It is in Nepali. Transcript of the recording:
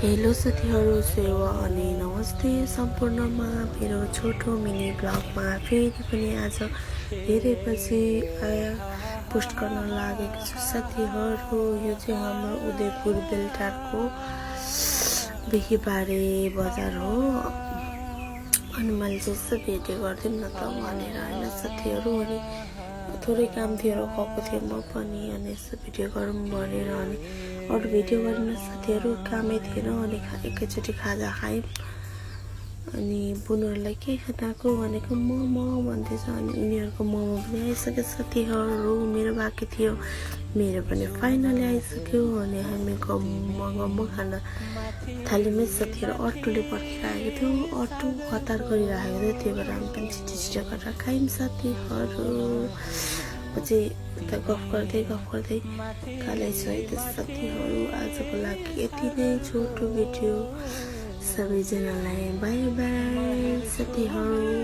हेलो साथीहरू सेवा अनि नमस्ते सम्पूर्णमा मेरो छोटो मिनी ब्लगमा फेरि पनि आज धेरै पछि पोस्ट गर्न लागेको छु साथीहरू। यो चाहिँ हाम्रो उदयपुर बेलटारको बिहीबारे बजार हो अनि मैले चाहिँ भेटे गर्दिनँ न त भनेर होइन साथीहरू। अनि थोरै काम थियो र गएको थिएँ म पनि अनि यसो भिडियो गरौँ भनेर अनि अरू भिडियो गरिन साथीहरू कामै थिएन। अनि एकैचोटि खाजा खायौँ अनि बुनुहरूलाई के खानाको भनेको मोमो भन्दैछ अनि उनीहरूको मोमो पनि आइसक्यो साथीहरू। मेरो बाँकी थियो, मेरो पनि फाइनली आइसक्यो अनि हामीको मोमो खान थालीमै साथीहरू अटोले पर्खिरहेको थियो, अटो हतार गरिरहेको थियो, त्यही भएर हामी पनि छिटो छिटो गरेर खायौँ साथीहरू। म चाहिँ यता गफ गर्दै खाँदैछु है त साथीहरू। आजको लागि यति नै छोटो भिडियो, सबैजनालाई बाई बाई साथीहरू।